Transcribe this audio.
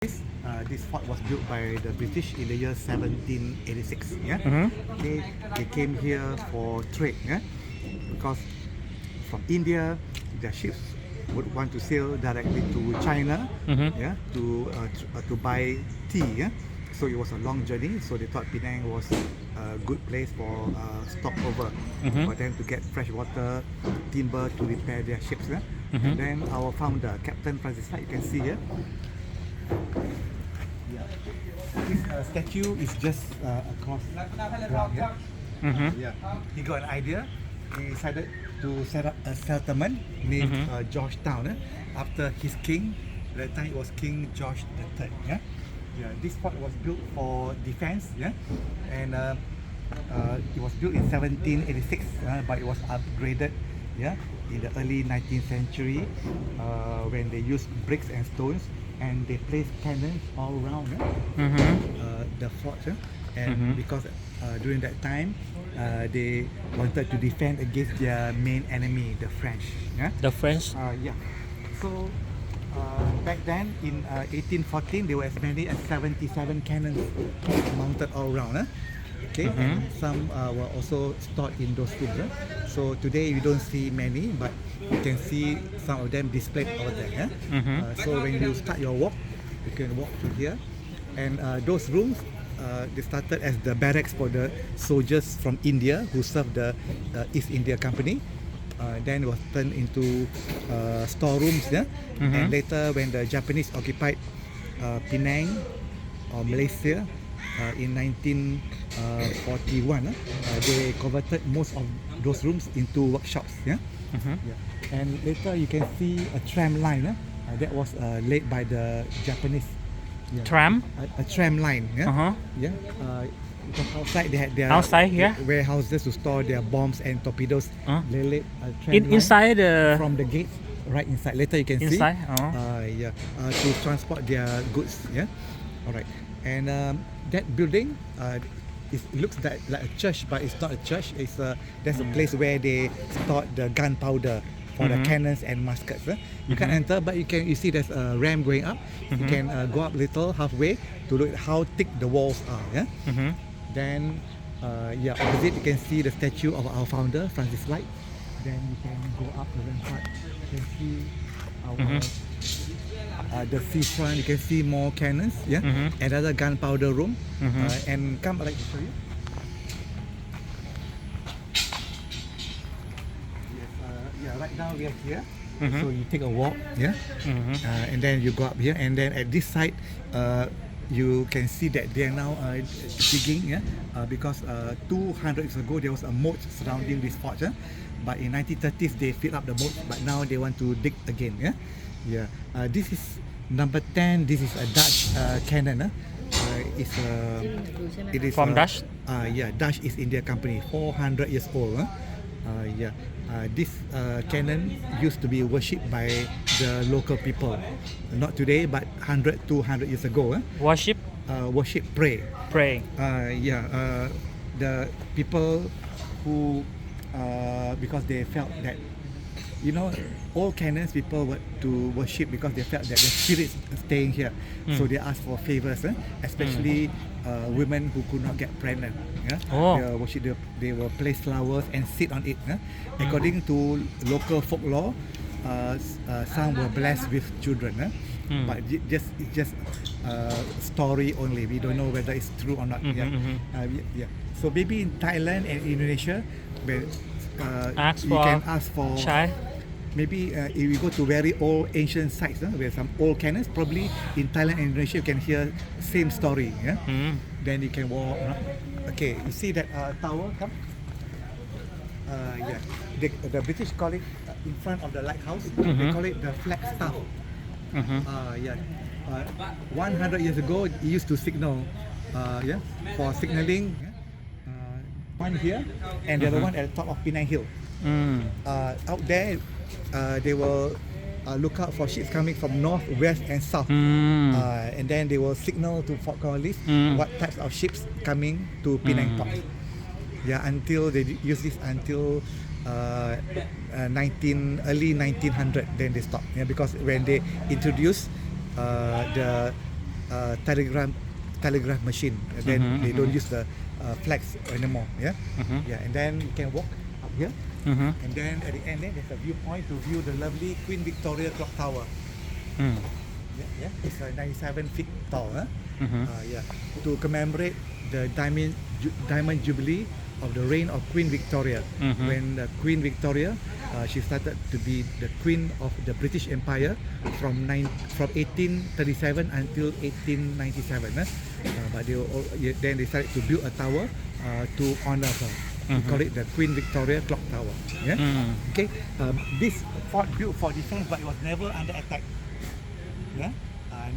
This fort was built by the British in the year 1786. Yeah, they came here for trade. Yeah, because from India, their ships would want to sail directly to China. Yeah, to buy tea. Yeah, so it was a long journey. So they thought Penang was a good place for stopover for them to get fresh water, timber to repair their ships. Yeah? And then our founder, Captain Francis Light, you can see here. Yeah. This statue is just across ground here. Yeah. He got an idea. He decided to set up a settlement named Georgetown after his king. At that time it was King George III. Yeah. Yeah. This fort was built for defense. Yeah. And it was built in 1786, but it was upgraded. Yeah. In the early 19th century, when they used bricks and stones, and they placed cannons all around the fort. And because during that time, they wanted to defend against their main enemy, the French. Yeah. The French? Yeah. So back then, in 1814, there were as many as 77 cannons mounted all around. Okay, and some were also stored in those rooms. So today we don't see many, but you can see some of them displayed over there. So when you start your walk, you can walk to here, and those rooms they started as the barracks for the soldiers from India who served the East India Company. Then it was turned into storerooms. Yeah, and later when the Japanese occupied Penang or Malaysia. In 1941, they converted most of those rooms into workshops. Yeah? Yeah. And later you can see a tram line that was laid by the Japanese. Yeah. Tram? A tram line. Yeah. Yeah. Because outside they had their warehouses to store their bombs and torpedoes. They laid a tram line inside the from the gate right inside. Later you can inside? See. Yeah. To transport their goods. Yeah. All right. And that building, it looks like a church, but it's not a church. It's there's a place where they stored the gunpowder for the cannons and muskets. You can enter, but you see there's a ramp going up. You can go up little halfway to look at how thick the walls are. Yeah. Then opposite you can see the statue of our founder, Francis Light. Then you can go up the rampart. You can see our the seafront. You can see more cannons. Yeah. Another gunpowder room. And come, I'd like to show you. Yes. Right now we are here. So you take a walk. Yeah. And then you go up here. And then at this side, you can see that they are now digging. Yeah. Because 200 years ago there was a moat surrounding this fort. Yeah? But in 1930s they filled up the moat. But now they want to dig again. Yeah. Yeah. This is number 10. This is a Dutch cannon. It is from Dutch. Yeah, Dutch East India Company, 400 years old. Yeah. This cannon used to be worshipped by the local people. Not today, but 100, 200 years ago. Worship? Worship, pray. Pray. Yeah. The people who, because they felt that, you know, all cannons people were to worship because they felt that the spirits staying here. So they asked for favors, especially women who could not get pregnant. Yeah? They will place flowers and sit on it. According to local folklore, some were blessed with children. But it's just story only. We don't know whether it's true or not. Yeah. So maybe in Thailand and Indonesia, where you can ask for child. Maybe if you go to very old ancient sites where some old cannons, probably in Thailand and Indonesia you can hear same story. Yeah? Then you can walk. Okay, you see that tower? Come. Yeah, the British call it in front of the lighthouse. They call it the flag staff. Yeah. 100 years ago, it used to signal. Yeah, for signaling. One here, and the other one at the top of Penang Hill. Out there, they will look out for ships coming from north, west, and south. And then they will signal to Fort Cornwallis what types of ships coming to Penang Port. Yeah, until they use this until early 1900. Then they stop. Yeah, because when they introduced the telegraph machine. And then they don't use the flags anymore. Yeah, yeah. And then you can walk up here, and then at the end there's a viewpoint to view the lovely Queen Victoria Clock Tower. Yeah, it's 97 feet tall. Yeah, to commemorate the Diamond Jubilee of the reign of Queen Victoria. When Queen Victoria, she started to be the Queen of the British Empire from 1837 until 1897. But then they started to build a tower to honor her. We call it the Queen Victoria Clock Tower. Yeah. Okay. This fort built for defense, but it was never under attack. Yeah.